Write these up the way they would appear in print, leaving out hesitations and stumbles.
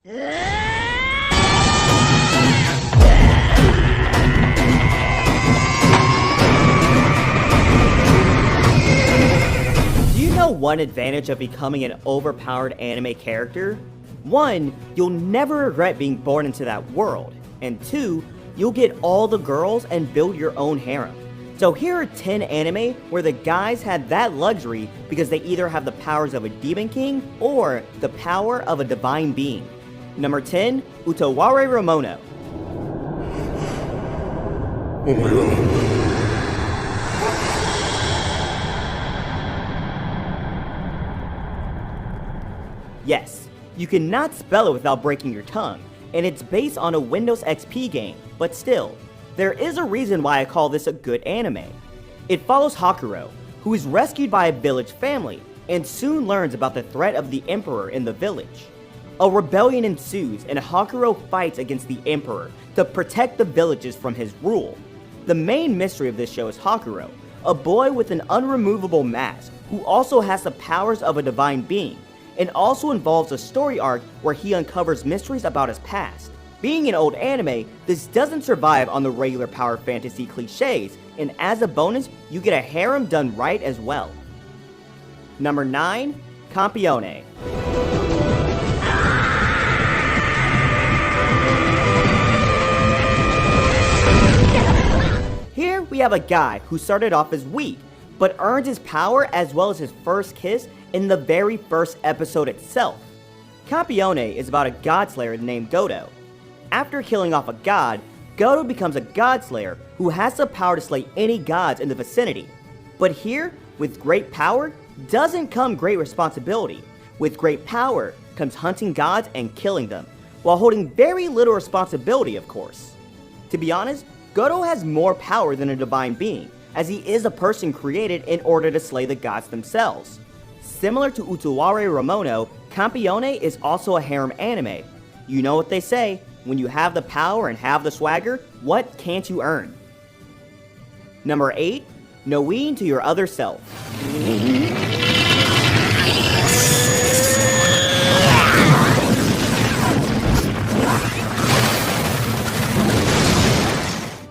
Do you know one advantage of becoming an overpowered anime character? 1, you'll never regret being born into that world, and 2, you'll get all the girls and build your own harem. So here are 10 anime where the guys had that luxury because they either have the powers of a demon king or the power of a divine being. Number 10, Utawarerumono. Oh my god. Yes, you cannot spell it without breaking your tongue, and it's based on a Windows XP game, but still, there is a reason why I call this a good anime. It follows Hakuro, who is rescued by a village family, and soon learns about the threat of the Emperor in the village. A rebellion ensues, and Hakuro fights against the Emperor to protect the villages from his rule. The main mystery of this show is Hakuro, a boy with an unremovable mask, who also has the powers of a divine being, and also involves a story arc where he uncovers mysteries about his past. Being an old anime, this doesn't survive on the regular power fantasy cliches, and as a bonus, you get a harem done right as well. Number 9, Campione. Here we have a guy who started off as weak, but earns his power as well as his first kiss in the very first episode itself. Campione is about a godslayer named Godo. After killing off a god, Godo becomes a godslayer who has the power to slay any gods in the vicinity. But here, with great power, doesn't come great responsibility. With great power comes hunting gods and killing them, while holding very little responsibility, of course. To be honest, Godo has more power than a divine being, as he is a person created in order to slay the gods themselves. Similar to Utawarerumono, Campione is also a harem anime. You know what they say, when you have the power and have the swagger, what can't you earn? Number 8, Noein to your other self.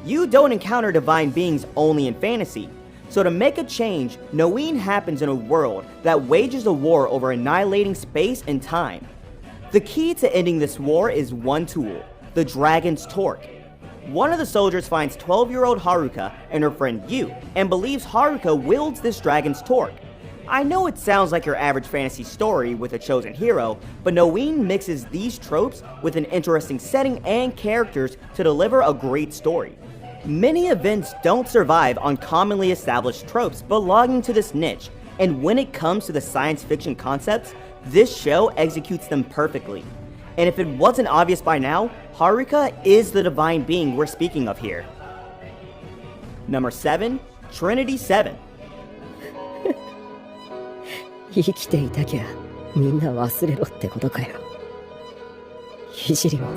You don't encounter divine beings only in fantasy. So to make a change, Noein happens in a world that wages a war over annihilating space and time. The key to ending this war is one tool, the Dragon's Torque. One of the soldiers finds 12-year-old Haruka and her friend Yu, and believes Haruka wields this Dragon's Torque. I know it sounds like your average fantasy story with a chosen hero, but Noein mixes these tropes with an interesting setting and characters to deliver a great story. Many events don't survive on commonly established tropes belonging to this niche, and when it comes to the science fiction concepts, this show executes them perfectly. And if it wasn't obvious by now, Haruka is the divine being we're speaking of here. Number 7, Trinity Seven. 生きていたきゃみんな忘れろってことかよ。いじりも。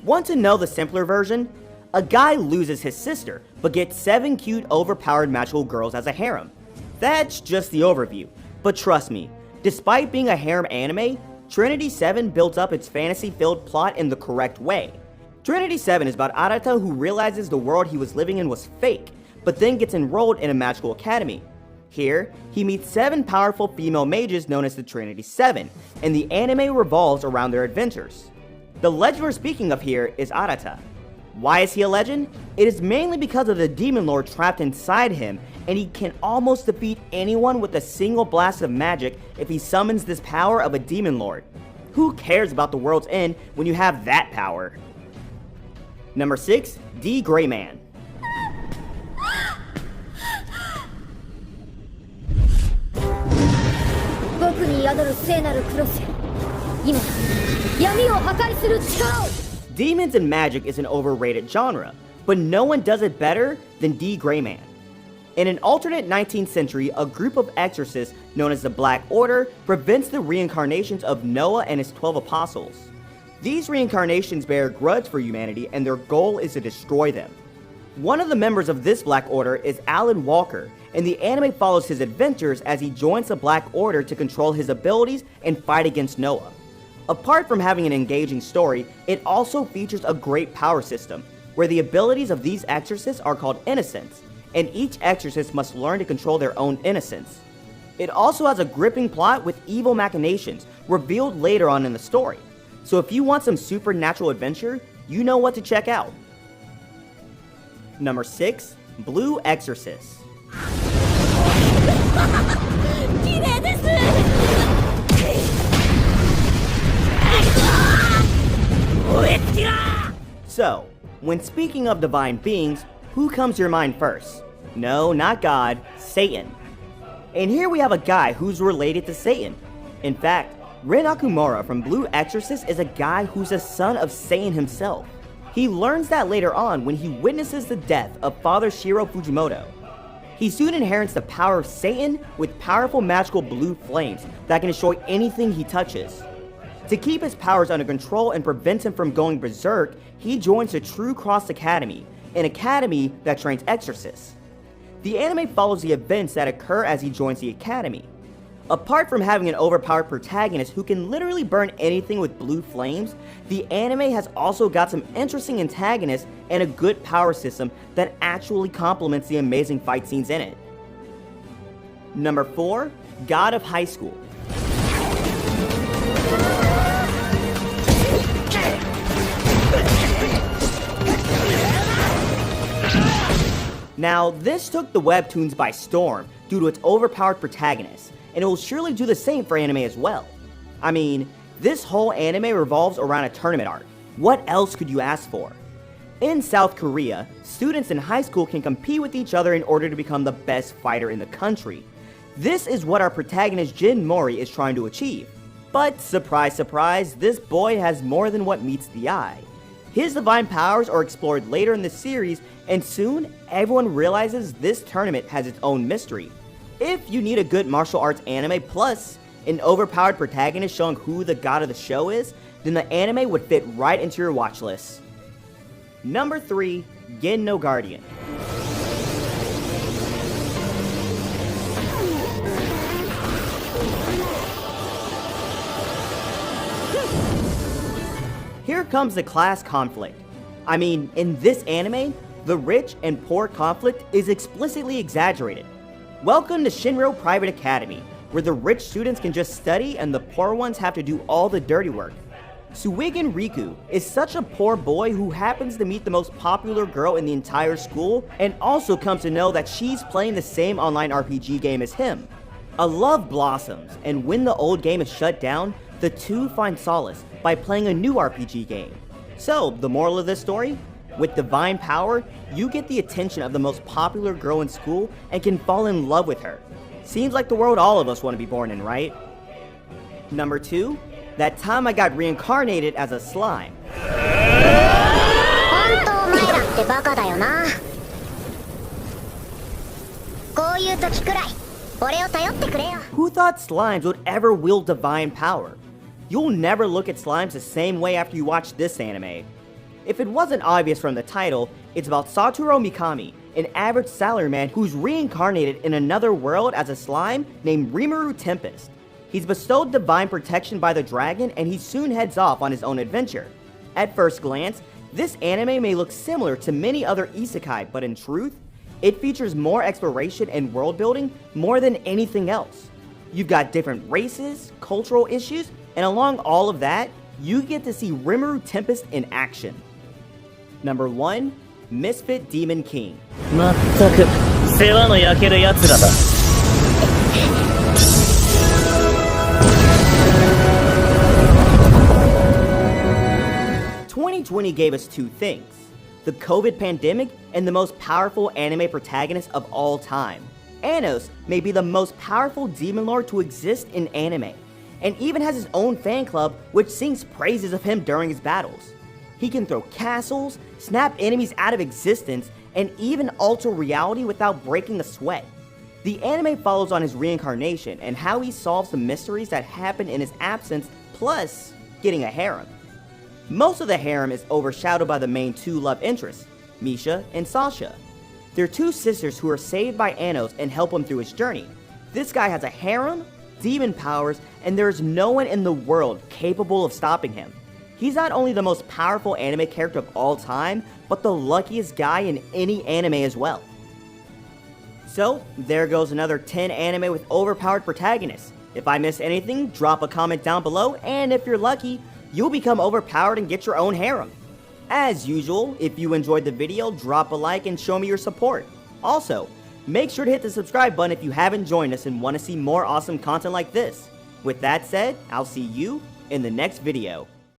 Want to know the simpler version? A guy loses his sister, but gets 7 cute overpowered magical girls as a harem. That's just the overview, but trust me, despite being a harem anime, Trinity 7 builds up its fantasy-filled plot in the correct way. Trinity 7 is about Arata who realizes the world he was living in was fake, but then gets enrolled in a magical academy. Here, he meets 7 powerful female mages known as the Trinity 7, and the anime revolves around their adventures. The legend we're speaking of here is Arata. Why is he a legend? It is mainly because of the demon lord trapped inside him, and he can almost defeat anyone with a single blast of magic if he summons this power of a demon lord. Who cares about the world's end when you have that power? Number 6, D. Greyman. Demons and magic is an overrated genre, but no one does it better than D. Greyman. In an alternate 19th century, a group of exorcists known as the Black Order prevents the reincarnations of Noah and his 12 apostles. These reincarnations bear a grudge for humanity, and their goal is to destroy them. One of the members of this Black Order is Alan Walker, and the anime follows his adventures as he joins the Black Order to control his abilities and fight against Noah. Apart from having an engaging story, it also features a great power system, where the abilities of these exorcists are called innocents, and each exorcist must learn to control their own innocence. It also has a gripping plot with evil machinations revealed later on in the story, so if you want some supernatural adventure, you know what to check out. Number 6. Blue Exorcist. So, when speaking of divine beings, who comes to your mind first? No, not God, Satan. And here we have a guy who's related to Satan. In fact, Rin Okumura from Blue Exorcist is a guy who's a son of Satan himself. He learns that later on when he witnesses the death of Father Shiro Fujimoto. He soon inherits the power of Satan with powerful magical blue flames that can destroy anything he touches. To keep his powers under control and prevent him from going berserk, he joins the True Cross Academy, an academy that trains exorcists. The anime follows the events that occur as he joins the academy. Apart from having an overpowered protagonist who can literally burn anything with blue flames, the anime has also got some interesting antagonists and a good power system that actually complements the amazing fight scenes in it. Number 4. God of High School. Now, this took the webtoons by storm due to its overpowered protagonist, and it will surely do the same for anime as well. I mean, this whole anime revolves around a tournament arc. What else could you ask for? In South Korea, students in high school can compete with each other in order to become the best fighter in the country. This is what our protagonist Jin Mori is trying to achieve. But surprise surprise, this boy has more than what meets the eye. His divine powers are explored later in the series, and soon everyone realizes this tournament has its own mystery. If you need a good martial arts anime plus an overpowered protagonist showing who the god of the show is, then the anime would fit right into your watch list. Number 3. Gin no Guardian. Here comes the class conflict. I mean, in this anime, the rich and poor conflict is explicitly exaggerated. Welcome to Shinro Private Academy, where the rich students can just study and the poor ones have to do all the dirty work. Suigen Riku is such a poor boy who happens to meet the most popular girl in the entire school and also comes to know that she's playing the same online RPG game as him. A love blossoms, and when the old game is shut down, the two find solace by playing a new RPG game. So, the moral of this story? With divine power, you get the attention of the most popular girl in school and can fall in love with her. Seems like the world all of us want to be born in, right? Number 2, that time I got reincarnated as a slime. Who thought slimes would ever wield divine power? You'll never look at slimes the same way after you watch this anime. If it wasn't obvious from the title, it's about Satoru Mikami, an average salaryman who's reincarnated in another world as a slime named Rimuru Tempest. He's bestowed divine protection by the dragon, and he soon heads off on his own adventure. At first glance, this anime may look similar to many other isekai, but in truth, it features more exploration and world building more than anything else. You've got different races, cultural issues, and along all of that, you get to see Rimuru Tempest in action. Number 1, Misfit Demon King. まったく世話の焼けるやつらだ。2020 gave us two things: the COVID pandemic and the most powerful anime protagonist of all time. Anos may be the most powerful demon lord to exist in anime, and even has his own fan club which sings praises of him during his battles. He can throw castles, snap enemies out of existence, and even alter reality without breaking a sweat. The anime follows on his reincarnation and how he solves the mysteries that happen in his absence, plus getting a harem. Most of the harem is overshadowed by the main two love interests, Misha and Sasha. They're two sisters who are saved by Anos and help him through his journey. This guy has a harem, demon powers, and there is no one in the world capable of stopping him. He's not only the most powerful anime character of all time, but the luckiest guy in any anime as well. So, there goes another 10 anime with overpowered protagonists. If I missed anything, drop a comment down below, and if you're lucky, you'll become overpowered and get your own harem. As usual, if you enjoyed the video, drop a like and show me your support. Also, make sure to hit the subscribe button if you haven't joined us and want to see more awesome content like this. With that said, I'll see you in the next video.